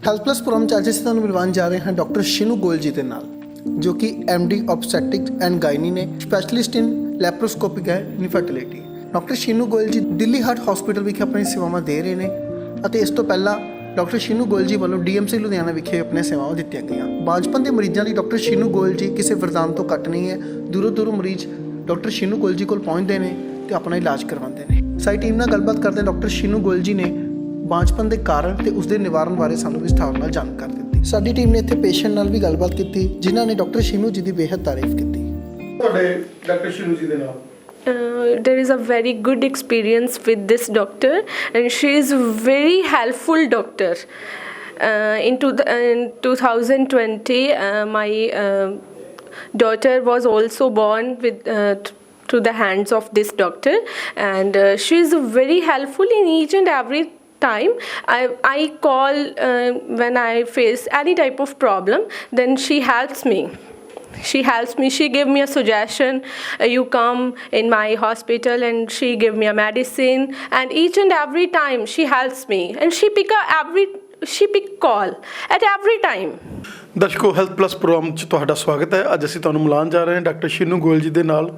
Health pulse programme 'ਚ ਅੱਜ ਅਸੀਂ ਤੁਹਾਨੂੰ ਮਿਲਵਾਉਣ ਜਾ ਰਹੇ ਹਾਂ ਡਾਕਟਰ ਸ਼ਿਨੂ ਗੋਇਲ ਜੀ ਦੇ ਨਾਲ, ਜੋ ਕਿ MD ਆਬਸਟੈਟਿਕਸ ਐਂਡ ਗਾਇਨੀ ਨੇ, specialist in laparoscopic and infertility. Doctor Shinu Goyal ji Delhi heart hospital ਵਿਖੇ ਆਪਣੀ ਸੇਵਾਵਾਂ ਦੇ ਰਹੇ ਨੇ ਅਤੇ ਇਸ ਤੋਂ ਪਹਿਲਾਂ ਡਾਕਟਰ ਸ਼ਿਨੂ ਗੋਇਲ ਜੀ ਵੱਲੋਂ DMC ਲੁਧਿਆਣਾ ਵਿਖੇ ਆਪਣੀਆਂ ਸੇਵਾਵਾਂ ਦਿੱਤੀਆਂ ਗਈਆਂ। ਬਾਂਝਪਨ ਦੇ ਮਰੀਜ਼ਾਂ ਲਈ ਡਾਕਟਰ ਸ਼ਿਨੂ ਗੋਇਲ ਜੀ ਕਿਸੇ ਵਰਦਾਨ ਤੋਂ ਘੱਟ ਨਹੀਂ ਹੈ। ਦੂਰੋਂ ਦੂਰੋਂ ਮਰੀਜ਼ ਡਾਕਟਰ ਸ਼ਿਨੂ ਗੋਇਲ ਜੀ ਕੋਲ ਪਹੁੰਚਦੇ ਨੇ ਤੇ ਆਪਣਾ ਇਲਾਜ ਕਰਵਾਉਂਦੇ ਨੇ। ਸਾਡੀ ਟੀਮ ਨਾਲ ਗੱਲਬਾਤ ਕਰਦੇ ਡਾਕਟਰ ਸ਼ਿਨੂ ਗੋਇਲ ਜੀ ਨੇ ਬਾਂਝਪਨ ਦੇ ਕਾਰਨ ਤੇ ਉਸ ਦੇ ਨਿਵਾਰਨ ਬਾਰੇ ਸਾਨੂੰ ਵਿਸਥਾਰ ਨਾਲ ਜਾਣਕਾਰੀ ਦਿੱਤੀ। ਸਾਡੀ ਟੀਮ ਨੇ ਇੱਥੇ ਪੇਸ਼ੈਂਟ ਨਾਲ ਵੀ ਗੱਲਬਾਤ ਕੀਤੀ, ਜਿਨ੍ਹਾਂ ਨੇ ਡਾਕਟਰ ਸ਼ਿਨੂ ਜੀ ਦੀ ਬੇਹੱਦ ਤਾਰੀਫ ਕੀਤੀ। ਤੁਹਾਡੇ ਡਾਕਟਰ ਸ਼ਿਨੂ ਜੀ ਦੇ ਨਾਲ there is a very good experience with this doctor, and she is very helpful doctor. In 2020 my daughter was also born with through the hands of this doctor, and she is very helpful in each and every time. I call when I face any type of problem, then she helps me. She gave me a suggestion, you come in my hospital, and she gave me a medicine, and each and every time she helps me, and she pick call at every time. ਦਰਸ਼ਕੋ, health pulse programme 'ਚ ਤੁਹਾਡਾ ਸਵਾਗਤ ਹੈ। ਅੱਜ ਅਸੀਂ ਤੁਹਾਨੂੰ ਮਿਲਾਉਣ ਜਾ ਰਹੇ ਹਾਂ ਡਾਕਟਰ ਸ਼ਿਨੂ ਗੋਇਲ ਜੀ ਦੇ ਨਾਲ,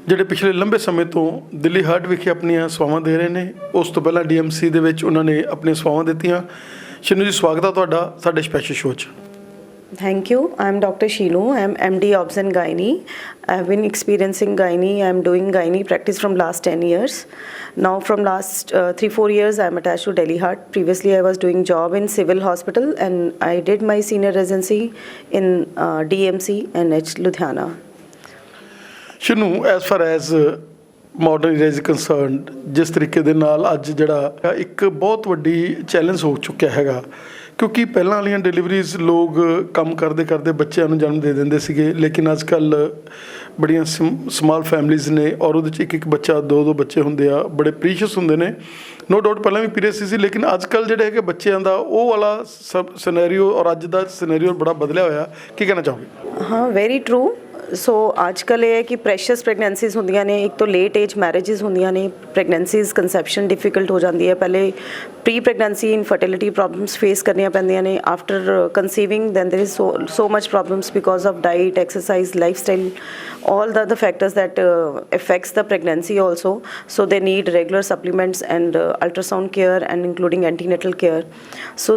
ਜਿਹੜੇ ਪਿਛਲੇ ਲੰਬੇ ਸਮੇਂ ਤੋਂ ਦਿੱਲੀ ਹਾਰਟ ਵਿਖੇ ਆਪਣੀਆਂ ਸੇਵਾਵਾਂ ਦੇ ਰਹੇ ਨੇ। ਉਸ ਤੋਂ ਪਹਿਲਾਂ DMC ਦੇ ਵਿੱਚ ਉਹਨਾਂ ਨੇ ਆਪਣੀਆਂ ਸੇਵਾਵਾਂ ਦਿੱਤੀਆਂ। ਸ਼ਿਨੂ ਜੀ, ਸਵਾਗਤ ਹੈ ਤੁਹਾਡਾ ਸਾਡੇ ਸਪੈਸ਼ਲ ਸ਼ੋਅ 'ਚ। Thank you. I'm Dr. Shinu. I'm MD Obs and Gynae. I've been experiencing gynae. I'm doing gynae practice from last 10 years. Now from last 3-4 years, I'm attached to Delhi Heart. Previously, I was doing job in civil hospital, and I did my senior residency in DMC NH Ludhiana. Shinu, as far as modern age is concerned, ਜਿਸ ਤਰੀਕੇ ਦੇ ਨਾਲ ਅੱਜ ਜਿਹੜਾ ਇੱਕ ਬਹੁਤ ਵੱਡੀ challenge ਹੋ ਚੁੱਕਿਆ ਹੈਗਾ, ਕਿਉਂਕਿ ਪਹਿਲਾਂ ਵਾਲੀਆਂ ਡਿਲੀਵਰੀਜ਼ ਲੋਕ ਕੰਮ ਕਰਦੇ ਕਰਦੇ ਬੱਚਿਆਂ ਨੂੰ ਜਨਮ ਦੇ ਦਿੰਦੇ ਸੀਗੇ, ਲੇਕਿਨ ਅੱਜ ਕੱਲ੍ਹ ਬੜੀਆਂ ਸਮਾਲ ਫੈਮਲੀਜ਼ ਨੇ ਔਰ ਉਹਦੇ 'ਚ ਇੱਕ ਇੱਕ ਬੱਚਾ, ਦੋ ਬੱਚੇ ਹੁੰਦੇ ਆ, ਬੜੇ ਪ੍ਰੀਸ਼ੀਅਸ ਹੁੰਦੇ ਨੇ। ਨੋ ਡਾਊਟ ਪਹਿਲਾਂ ਵੀ ਪੀਰੀਅਸ ਸੀ, ਲੇਕਿਨ ਅੱਜ ਕੱਲ੍ਹ ਜਿਹੜੇ ਹੈਗੇ ਬੱਚਿਆਂ ਦਾ ਉਹ ਵਾਲਾ ਸਭ ਸਿਨੈਰੀਓ ਔਰ ਅੱਜ ਦਾ ਸਿਨੈਰੀਓ ਬੜਾ ਬਦਲਿਆ ਹੋਇਆ। ਕੀ ਕਹਿਣਾ ਚਾਹੋਗੇ? ਹਾਂ, ਵੈਰੀ ਟਰੂ। ਸੋ ਅੱਜ ਕੱਲ੍ਹ ਇਹ ਹੈ ਕਿ ਪ੍ਰੈਸ਼ੀਅਸ ਪ੍ਰੈਗਨੈਂਸੀਜ਼ ਹੁੰਦੀਆਂ ਨੇ, ਇੱਕ ਤਾਂ ਲੇਟ ਏਜ ਮੈਰਿਜਿਸ ਹੁੰਦੀਆਂ ਨੇ, ਪ੍ਰੈਗਨੈਂਸੀਜ਼ ਕੰਸੈਪਸ਼ਨ ਡਿਫਿਕਲਟ ਹੋ ਜਾਂਦੀ ਹੈ। ਪਹਿਲੇ pre pregnancy infertility problems face ਕਰਨੀਆਂ ਪੈਂਦੀਆਂ ਨੇ। After conceiving then there is so much problems because of diet, exercise, lifestyle, all the other factors that affects the pregnancy also. So they need regular supplements and ultrasound care, and including antenatal care.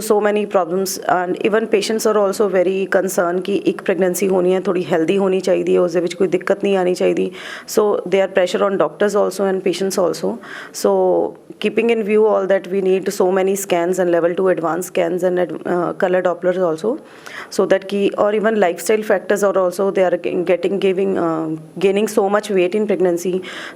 So many problems, and even patients are also very concerned कि एक pregnancy होनी है, थोड़ी healthy होनी चाहिए, उसके विच कोई दिक्कत नहीं आनी चाहिए। So there are pressure on doctors also and patients also. So keeping in view all that, we need so many scans and level 2 advanced scans and color Dopplers also, so that ki, or even lifestyle factors are also, they are gaining so much weight in pregnancy.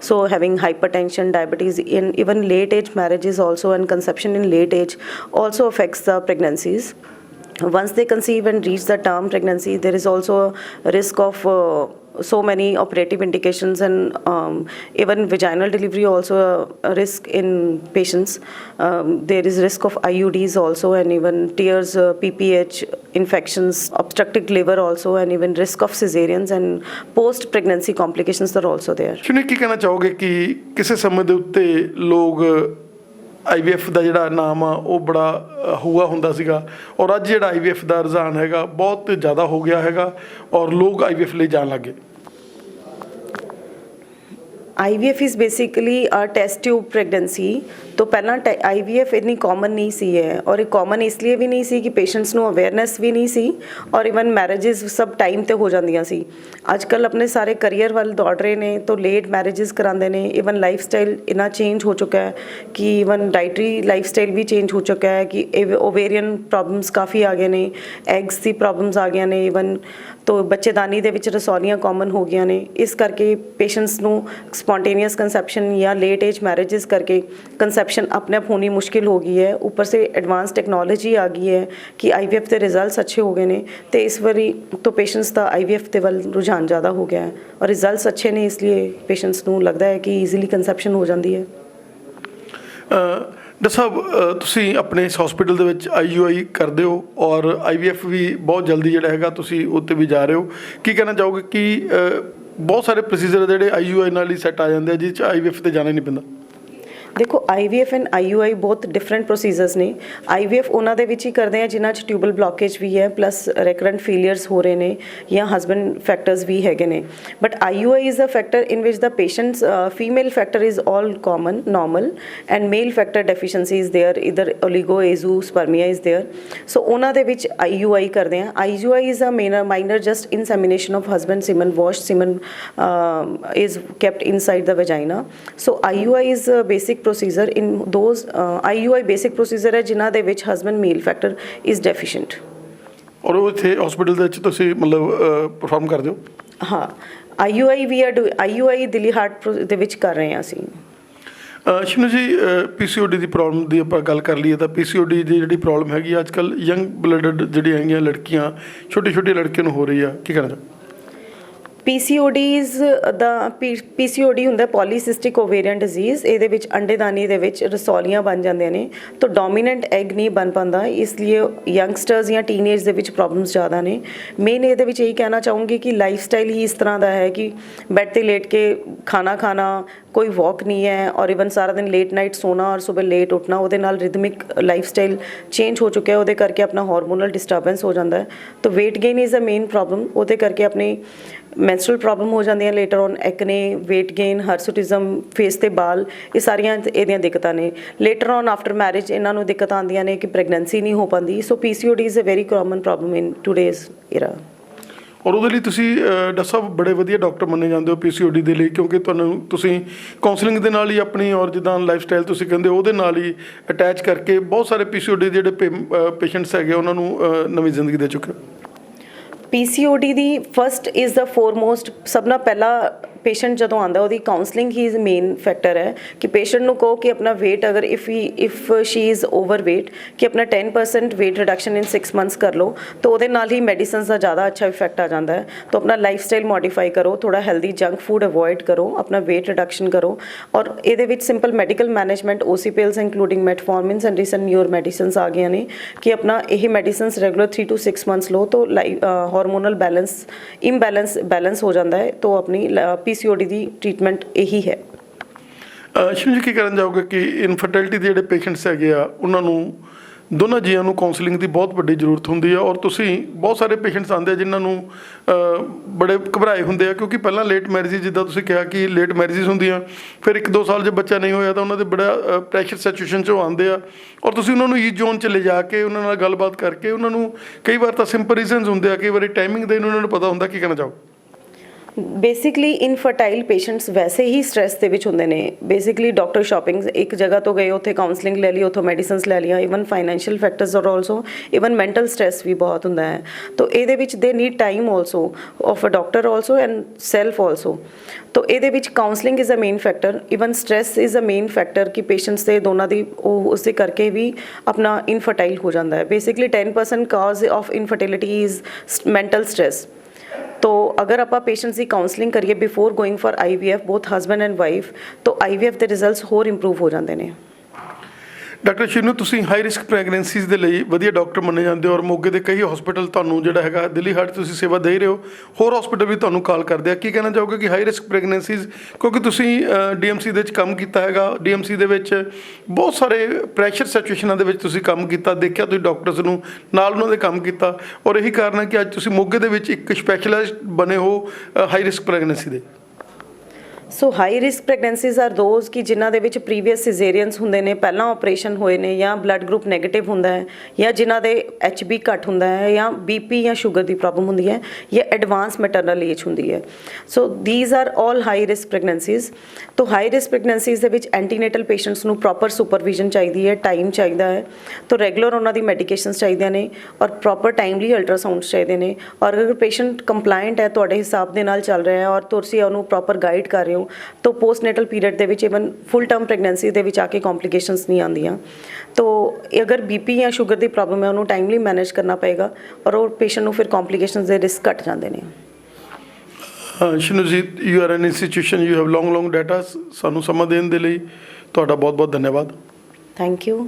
So having hypertension, diabetes, in even late age marriages also, and conception in late age also affects the pregnancies. Once they conceive and reach the term pregnancy, there is also a risk of so many operative indications, and even vaginal delivery also a risk in patients. There is risk of IUDs also, and even tears, PPH, infections, obstructive liver also, and even risk of cesareans and post pregnancy complications are also there. ਸ਼ਿਨੂ, ਕੀ ਕਹਿਣਾ ਚਾਹੋਗੇ ਕਿ ਕਿਸੇ ਸਮੇਂ ਦੇ ਉੱਤੇ ਲੋਕ IVF ਦਾ ਜਿਹੜਾ ਨਾਮ ਆ ਉਹ ਬੜਾ ਹੂਆ ਹੁੰਦਾ ਸੀਗਾ, ਔਰ ਅੱਜ ਜਿਹੜਾ IVF ਦਾ ਰੁਝਾਨ ਹੈਗਾ ਬਹੁਤ ਜ਼ਿਆਦਾ ਹੋ ਗਿਆ ਹੈਗਾ, ਔਰ ਲੋਕ IVF ਲਈ ਜਾਣ ਲੱਗੇ? IVF is basically a test tube pregnancy. तो पहला IVF इतनी कॉमन नहीं सी है, और ये कॉमन इसलिए भी नहीं सी कि पेशेंट्स ਨੂੰ ਅਵੇਅਰਨੈਸ ਵੀ ਨਹੀਂ ਸੀ, ਔਰ ਇਵਨ ਮੈਰਿजेस ਸਭ ਟਾਈਮ ਤੇ ਹੋ ਜਾਂਦੀਆਂ ਸੀ। ਅੱਜ ਕੱਲ੍ਹ ਆਪਣੇ ਸਾਰੇ ਕਰੀਅਰ ਵੱਲ ਦੌੜ ਰਹੇ ਨੇ, ਤਾਂ ਲੇਟ ਮੈਰਿजेस ਕਰਾਉਂਦੇ ਨੇ। ਇਵਨ ਲਾਈਫ ਸਟਾਈਲ ਇੰਨਾ ਚੇਂਜ ਹੋ ਚੁੱਕਾ ਹੈ ਕਿ ਇਵਨ ਡਾਈਟਰੀ ਲਾਈਫ ਸਟਾਈਲ ਵੀ ਚੇਂਜ ਹੋ ਚੁੱਕਾ ਹੈ ਕਿ ਓਵੇਰੀਅਨ ਪ੍ਰੋਬਲਮਸ ਕਾਫੀ ਆ ਗਏ ਨੇ, ਐਗਸ ਦੀ ਪ੍ਰੋਬਲਮਸ ਆ ਗਈਆਂ ਨੇ, ਇਵਨ ਤਾਂ ਬੱਚੇਦਾਨੀ ਦੇ ਵਿੱਚ ਰਸੌਲੀਆਂ ਕਾਮਨ ਹੋ ਗਈਆਂ ਨੇ। ਇਸ ਕਰਕੇ ਪੇਸ਼ੈਂਟਸ ਨੂੰ ਸਪੌਂਟੇਨੀਅਸ ਕੰਸੈਪਸ਼ਨ ਜਾਂ ਲੇਟ ਏਜ ਮੈਰਿजेस करके कंसेप्शन अपने आप होनी मुश्किल हो गई है। ऊपर से एडवांस टेक्नोलॉजी आ गई है कि IVF के रिजल्ट्स अच्छे हो गए ने, तो इस बारी तो पेशेंट्स का IVF के ਵੱਲ रुझान ज़्यादा हो गया है, और रिजल्ट्स अच्छे ने, इसलिए पेशेंट्स ਨੂੰ लगता है कि ईजीली कंसेप्शन हो जाती है। ਡਾਕਟਰ ਸਾਹਿਬ, ਤੁਸੀਂ ਆਪਣੇ ਇਸ ਹਸਪੀਟਲ ਦੇ ਵਿੱਚ IUI ਕਰਦੇ ਹੋ, ਔਰ IVF ਵੀ ਬਹੁਤ ਜਲਦੀ ਜਿਹੜਾ ਹੈਗਾ ਤੁਸੀਂ ਉੱਤੇ ਵੀ ਜਾ ਰਹੇ ਹੋ। ਕੀ ਕਹਿਣਾ ਚਾਹੋਗੇ ਕਿ ਬਹੁਤ ਸਾਰੇ ਪ੍ਰੋਸੀਜਰ ਜਿਹੜੇ IUI ਨਾਲ ਹੀ ਸੈੱਟ ਆ ਜਾਂਦੇ ਆ, ਜਿਸ 'ਚ IVF 'ਤੇ ਜਾਣਾ ਹੀ ਨਹੀਂ ਪੈਂਦਾ? ਦੇਖੋ IVF ਐਂਡ IUI ਬਹੁਤ ਡਿਫਰੈਂਟ ਪ੍ਰੋਸੀਜਰਸ ਨੇ। IVF ਉਹਨਾਂ ਦੇ ਵਿੱਚ ਹੀ ਕਰਦੇ ਆ ਜਿਨ੍ਹਾਂ 'ਚ ਟਿਊਬਲ ਬਲੋਕੇਜ ਵੀ ਹੈ ਪਲੱਸ ਰੈਕਰੈਂਟ ਫੇਲੀਅਰਸ ਹੋ ਰਹੇ ਨੇ ਜਾਂ ਹਸਬੈਂਡ ਫੈਕਟਰਸ ਵੀ ਹੈਗੇ ਨੇ। But IUI is a factor in ਵਿਚ the patients female factor is all common normal and male factor deficiency is there ਇਧਰ ਓਲੀਗੋ ਏਜ਼ੂਸਪਰਮੀਆ ਇਜ਼ ਦੇਅਰ। ਸੋ ਉਹਨਾਂ ਦੇ ਵਿੱਚ IUI ਕਰਦੇ ਆ। IUI is a minor just insemination of husband semen wash semen is kept inside the vagina. So IUI is a basic procedure. In those IUI basic procedure है जिन्हां दे विच husband male factor is deficient. ਔਰ ਉਹ ਇੱਥੇ hospital ਦੇ ਵਿੱਚ ਤੁਸੀਂ ਮਤਲਬ perform ਕਰਦੇ ਹੋ? ਹਾਂ, IUI we are doing IUI Delhi heart ਦੇ ਵਿੱਚ ਕਰ ਰਹੇ ਹਾਂ ਅਸੀਂ। ਸ਼ਿਨੂ ਜੀ, PCOD ਦੀ ਪ੍ਰੋਬਲਮ ਦੀ ਆਪਾਂ ਗੱਲ ਕਰ ਲਈਏ ਤਾਂ PCOD ਦੀ ਜਿਹੜੀ ਪ੍ਰੋਬਲਮ ਹੈਗੀ ਅੱਜ ਕੱਲ੍ਹ ਯੰਗ ਬਲੱਡਡ ਜਿਹੜੀਆਂ ਹੈਗੀਆਂ ਲੜਕੀਆਂ, ਛੋਟੀਆਂ ਲੜਕੀਆਂ ਨੂੰ ਹੋ ਰਹੀ ਆ, ਕੀ ਕਹਿਣਾ ਚਾਹੋ? PCOD ਹੁੰਦਾ ਪੋਲੀਸਿਸਟਿਕ ਓਵੇਰੀਅਨ ਡਿਜ਼ੀਜ਼। ਇਹਦੇ ਵਿੱਚ ਅੰਡੇਦਾਨੀ ਦੇ ਵਿੱਚ ਰਸੌਲੀਆਂ ਬਣ ਜਾਂਦੀਆਂ ਨੇ ਤਾਂ ਡੋਮੀਨੈਂਟ ਐਗ ਨਹੀਂ ਬਣ ਪਾਉਂਦਾ, ਇਸ ਲਈ ਯੰਗਸਟਰਸ ਜਾਂ ਟੀਨਏਜ ਦੇ ਵਿੱਚ ਪ੍ਰੋਬਲਮਸ ਜ਼ਿਆਦਾ ਨੇ। ਮੇਨ ਇਹਦੇ ਵਿੱਚ ਇਹੀ ਕਹਿਣਾ ਚਾਹੂੰਗੀ ਕਿ ਲਾਈਫ ਸਟਾਈਲ ਹੀ ਇਸ ਤਰ੍ਹਾਂ ਦਾ ਹੈ ਕਿ ਬੈੱਡ 'ਤੇ ਲੇਟ ਕੇ ਖਾਣਾ ਖਾਣਾ, ਕੋਈ ਵਾਕ ਨਹੀਂ ਹੈ ਔਰ ਇਵਨ ਸਾਰਾ ਦਿਨ ਲੇਟ ਨਾਈਟ ਸੋਣਾ ਔਰ ਸਵੇਰ ਲੇਟ ਉੱਠਣਾ, ਉਹਦੇ ਨਾਲ ਰਿਦਮਿਕ ਲਾਈਫ ਸਟਾਈਲ ਚੇਂਜ ਹੋ ਚੁੱਕਿਆ। ਉਹਦੇ ਕਰਕੇ ਆਪਣਾ ਹਾਰਮੋਨਲ ਡਿਸਟਰਬੈਂਸ ਹੋ ਜਾਂਦਾ ਹੈ ਤਾਂ weight gain is a main problem. ਉਹਦੇ ਕਰਕੇ ਆਪਣੀ ਮੈਂਸਟਰਲ ਪ੍ਰੋਬਲਮ ਹੋ ਜਾਂਦੀਆਂ later on, acne, weight gain, hirsutism, face 'ਤੇ ਬਾਲ, ਇਹ ਸਾਰੀਆਂ ਇਹਦੀਆਂ ਦਿੱਕਤਾਂ ਨੇ। ਲੇਟਰ ਔਨ ਆਫਟਰ ਮੈਰਿਜ ਇਹਨਾਂ ਨੂੰ ਦਿੱਕਤਾਂ ਆਉਂਦੀਆਂ ਨੇ ਕਿ ਪ੍ਰੈਗਨੈਂਸੀ ਨਹੀਂ ਹੋ ਪਾਉਂਦੀ। So PCOD is a very common problem in today's era. ਔਰ ਉਹਦੇ ਲਈ ਤੁਸੀਂ ਡਾਕਟਰ ਸਾਹਿਬ ਬੜੇ ਵਧੀਆ ਡਾਕਟਰ ਮੰਨੇ ਜਾਂਦੇ ਹੋ PCOD ਦੇ ਲਈ, ਕਿਉਂਕਿ ਤੁਸੀਂ ਕਾਉਂਸਲਿੰਗ ਦੇ ਨਾਲ ਹੀ ਆਪਣੀ ਔਰ ਜਿੱਦਾਂ ਲਾਈਫ ਸਟਾਈਲ ਤੁਸੀਂ ਕਹਿੰਦੇ ਉਹਦੇ ਨਾਲ ਹੀ ਅਟੈਚ ਕਰਕੇ ਬਹੁਤ ਸਾਰੇ PCOD ਦੇ ਜਿਹੜੇ ਪੇਸ਼ੈਂਟਸ ਹੈਗੇ ਉਹਨਾਂ ਨੂੰ ਨਵੀਂ ਜ਼ਿੰਦਗੀ ਦੇ ਚੁੱਕੇ ਹੋ। PCOD the first is the foremost, ਸਭ ਨਾਲ ਪਹਿਲਾਂ ਪੇਸ਼ੈਂਟ ਜਦੋਂ ਆਉਂਦਾ ਉਹਦੀ counselling he is main factor ਹੈ ਕਿ ਪੇਸ਼ੈਂਟ ਨੂੰ ਕਹੋ ਕਿ ਆਪਣਾ weight ਅਗਰ ਇਫ ਸ਼ੀ ਇਜ਼ ਓਵਰਵੇਟ ਕਿ ਆਪਣਾ 10% weight reduction in 6 months ਕਰ ਲਓ ਤਾਂ ਉਹਦੇ ਨਾਲ ਹੀ ਮੈਡੀਸਨਸ ਦਾ ਜ਼ਿਆਦਾ ਅੱਛਾ ਇਫੈਕਟ ਆ ਜਾਂਦਾ ਹੈ। ਤਾਂ ਆਪਣਾ ਲਾਈਫ ਸਟਾਈਲ ਮੋਡੀਫਾਈ ਕਰੋ, ਥੋੜਾ ਹੈਲਦੀ ਜੰਕ ਫੂਡ ਅਵੋਇਡ ਕਰੋ, ਆਪਣਾ weight reduction ਕਰੋ ਔਰ ਇਹਦੇ ਵਿੱਚ simple medical management OC pills including metformins and recent newer medicines ਆ ਗਈਆਂ ਨੇ ਕਿ ਆਪਣਾ ਇਹ ਮੈਡੀਸਨਸ ਰੈਗੂਲਰ 3 to 6 months ਲਓ ਤਾਂ ਹਾਰਮੋਨਲ बैलेंस हो जाता है। तो अपनी PCOD ਦੀ ਟ੍ਰੀਟਮੈਂਟ ਇਹੀ ਹੈ। ਸ਼ਿਵ ਜੀ, ਕੀ ਕਰਨ ਜਾਓਗੇ ਕਿ ਇਨਫਰਟਿਲਿਟੀ ਦੇ ਜਿਹੜੇ ਪੇਸ਼ੈਂਟਸ ਹੈਗੇ ਆ ਉਹਨਾਂ ਨੂੰ ਦੋਨਾਂ ਜੀਆਂ ਨੂੰ ਕਾਉਂਸਲਿੰਗ ਦੀ ਬਹੁਤ ਵੱਡੀ ਜ਼ਰੂਰਤ ਹੁੰਦੀ ਹੈ ਔਰ ਤੁਸੀਂ ਬਹੁਤ ਸਾਰੇ ਪੇਸ਼ੈਂਟਸ ਆਉਂਦੇ ਆ ਜਿਨ੍ਹਾਂ ਨੂੰ ਬੜੇ ਘਬਰਾਏ ਹੁੰਦੇ ਆ ਕਿਉਂਕਿ ਪਹਿਲਾਂ ਲੇਟ ਮੈਰਿਜ, ਜਿੱਦਾਂ ਤੁਸੀਂ ਕਿਹਾ ਕਿ ਲੇਟ ਮੈਰਿਜਸ ਹੁੰਦੀਆਂ, ਫਿਰ 1-2 ਸਾਲ ਜੇ ਬੱਚਾ ਨਹੀਂ ਹੋਇਆ ਤਾਂ ਉਹਨਾਂ ਦੇ ਬੜਾ ਪ੍ਰੈਸ਼ਰ ਸਿਚੁਏਸ਼ਨ 'ਚੋਂ ਆਉਂਦੇ ਆ ਔਰ ਤੁਸੀਂ ਉਹਨਾਂ ਨੂੰ ਈਜ਼ ਜ਼ੋਨ 'ਚ ਲੈ ਜਾ ਕੇ ਉਹਨਾਂ ਨਾਲ ਗੱਲਬਾਤ ਕਰਕੇ ਉਹਨਾਂ ਨੂੰ ਕਈ ਵਾਰ ਤਾਂ ਸਿੰਪਲ ਰੀਜ਼ਨਸ ਹੁੰਦੇ ਆ, ਕਈ ਵਾਰੀ ਟਾਈਮਿੰਗ ਦੇ ਉਹਨਾਂ ਨੂੰ ਪਤਾ ਹੁੰਦਾ। ਕੀ ਕਹਿਣਾ ਚਾਹੋ? ਬੇਸਿਕਲੀ ਇਨਫਰਟਾਈਲ ਪੇਸ਼ੈਂਟਸ ਵੈਸੇ ਹੀ ਸਟ੍ਰੈਸ ਦੇ ਵਿੱਚ ਹੁੰਦੇ ਨੇ। ਬੇਸਿਕਲੀ ਡਾਕਟਰ ਸ਼ਾਪਿੰਗ, ਇੱਕ ਜਗ੍ਹਾ ਤੋਂ ਗਏ ਉੱਥੇ ਕਾਉਂਸਲਿੰਗ ਲੈ ਲਈ, ਉੱਥੋਂ ਮੈਡੀਸਨਸ ਲੈ ਲਈਆਂ, ਇਵਨ ਫਾਈਨੈਂਸ਼ੀਅਲ ਫੈਕਟਰਸ ਔਰ ਆਲਸੋ ਇਵਨ ਮੈਂਟਲ ਸਟ੍ਰੈਸ ਵੀ ਬਹੁਤ ਹੁੰਦਾ ਹੈ। ਤਾਂ ਇਹਦੇ ਵਿੱਚ ਦੇ need time also of a doctor also and self also. ਤਾਂ ਇਹਦੇ ਵਿੱਚ counselling is a main factor, even stress is a main factor ਕਿ ਪੇਸ਼ੈਂਟਸ ਦੇ ਦੋਨਾਂ ਦੀ ਉਹ ਉਸਦੇ ਕਰਕੇ ਵੀ ਆਪਣਾ ਇਨਫਰਟਾਈਲ ਹੋ ਜਾਂਦਾ ਹੈ। Basically 10% cause of infertility is mental stress. तो अगर आप पेशेंट्स की काउंसलिंग करिए before going for IVF both husband and wife तो IVF के रिजल्ट्स होर इंप्रूव हो जाते हैं। ਡਾਕਟਰ ਸ਼ਿਨੂ, ਤੁਸੀਂ ਹਾਈ ਰਿਸਕ ਪ੍ਰੈਗਨੈਂਸੀਜ਼ ਦੇ ਲਈ ਵਧੀਆ ਡਾਕਟਰ ਮੰਨੇ ਜਾਂਦੇ ਹੋ ਔਰ ਮੋਗੇ ਦੇ ਕਈ ਹਸਪੀਟਲ ਤੁਹਾਨੂੰ ਜਿਹੜਾ ਹੈਗਾ ਦਿੱਲੀ ਹਾਰਟ ਤੁਸੀਂ ਸੇਵਾ ਦੇ ਰਹੇ ਹੋ, ਹੋਰ ਹਸਪੀਟਲ ਵੀ ਤੁਹਾਨੂੰ ਕਾਲ ਕਰਦੇ ਆ। ਕੀ ਕਹਿਣਾ ਚਾਹੋਗੇ ਕਿ ਹਾਈ ਰਿਸਕ ਪ੍ਰੈਗਨੈਂਸੀਜ਼, ਕਿਉਂਕਿ ਤੁਸੀਂ DMC ਦੇ ਵਿੱਚ ਕੰਮ ਕੀਤਾ ਹੈਗਾ, DMC ਦੇ ਵਿੱਚ ਬਹੁਤ ਸਾਰੇ ਪ੍ਰੈਸ਼ਰ ਸਿਚੁਏਸ਼ਨਾਂ ਦੇ ਵਿੱਚ ਤੁਸੀਂ ਕੰਮ ਕੀਤਾ, ਦੇਖਿਆ ਤੁਸੀਂ ਡਾਕਟਰਸ ਨੂੰ ਨਾਲ ਉਹਨਾਂ ਦੇ ਕੰਮ ਕੀਤਾ ਔਰ ਇਹੀ ਕਾਰਨ ਹੈ ਕਿ ਅੱਜ ਤੁਸੀਂ ਮੋਗੇ ਦੇ ਵਿੱਚ ਇੱਕ ਸਪੈਸ਼ਲਿਸਟ ਬਣੇ ਹੋ ਹਾਈ ਰਿਸਕ ਪ੍ਰੈਗਨੈਂਸੀ ਦੇ। So high risk ਪ੍ਰੈਗਨੈਂਸੀਜ਼ R those ਕਿ ਜਿਨ੍ਹਾਂ ਦੇ ਵਿੱਚ ਪ੍ਰੀਵੀਅਸ ਸਿਜ਼ੇਰੀਅਨਸ ਹੁੰਦੇ ਨੇ, ਪਹਿਲਾਂ ਆਪਰੇਸ਼ਨ ਹੋਏ ਨੇ ਜਾਂ ਬਲੱਡ ਗਰੁੱਪ ਨੈਗੇਟਿਵ ਹੁੰਦਾ ਹੈ ਜਾਂ ਜਿਨ੍ਹਾਂ ਦੇ HB ਘੱਟ ਹੁੰਦਾ ਹੈ ਜਾਂ BP ਜਾਂ ਸ਼ੂਗਰ ਦੀ ਪ੍ਰੋਬਲਮ ਹੁੰਦੀ ਹੈ ਜਾਂ ਐਡਵਾਂਸ ਮੈਟਰਨਲ ਏਜ ਹੁੰਦੀ ਹੈ। ਸੋ ਥੀਜ਼ ਆਰ ਆਲ ਹਾਈ ਰਿਸਕ ਪ੍ਰੈਗਨੈਂਸੀਜ਼। ਤੋ ਹਾਈ ਰਿਸਕ ਪ੍ਰੈਗਨੈਂਸੀਜ਼ ਦੇ ਵਿੱਚ ਐਂਟੀਨੇਟਲ ਪੇਸ਼ੈਂਟਸ ਨੂੰ ਪ੍ਰੋਪਰ ਸੁਪਰਵਿਜ਼ਨ ਚਾਹੀਦੀ ਹੈ, ਟਾਈਮ ਚਾਹੀਦਾ ਹੈ, ਤੋ ਰੈਗੂਲਰ ਉਹਨਾਂ ਦੀ ਮੈਡੀਕੇਸ਼ਨਸ ਚਾਹੀਦੀਆਂ ਨੇ ਔਰ ਪ੍ਰੋਪਰ ਟਾਈਮਲੀ ਅਲਟਰਾਸਾਊਂਡਸ ਚਾਹੀਦੇ ਨੇ। ਔਰ ਅਗਰ ਪੇਸ਼ੈਂਟ ਕੰਪਲਾਇੰਟ ਹੈ, ਤੁਹਾਡੇ ਹਿਸਾਬ ਦੇ ਨਾਲ ਚੱਲ ਰਿਹਾ ਹੈ ਔਰ ਤੁਸੀਂ ਉਹਨੂੰ ਪ੍ਰੋਪਰ ਗਾਈਡ ਕਰ ਰਹੇ ਹੋ तो पोस्टनेटल पीरियड ਦੇ ਵਿੱਚ ਇਵਨ ਫੁੱਲ ਟਰਮ ਪ੍ਰੈਗਨੈਂਸੀ ਦੇ ਵਿੱਚ ਆ ਕੇ ਕੰਪਲਿਕੇਸ਼ਨਸ ਨਹੀਂ ਆਉਂਦੀਆਂ। तो अगर BP ਜਾਂ ਸ਼ੂਗਰ ਦੀ ਪ੍ਰੋਬਲਮ ਹੈ ਉਹਨੂੰ ਟਾਈਮਲੀ ਮੈਨੇਜ ਕਰਨਾ ਪਏਗਾ ਔਰ ਉਹ ਪੇਸ਼ੈਂਟ ਨੂੰ ਫਿਰ ਕੰਪਲਿਕੇਸ਼ਨਸ ਦੇ ਰਿਸਕ ਘਟ ਜਾਂਦੇ ਨੇ। ਸ਼ਿਨੂ ਜੀ, you are N institution, you have long data. ਸਾਨੂੰ ਸਮਾਂ ਦੇਣ ਦੇ ਲਈ ਤੁਹਾਡਾ ਬਹੁਤ ਬਹੁਤ ਧੰਨਵਾਦ। Thank you.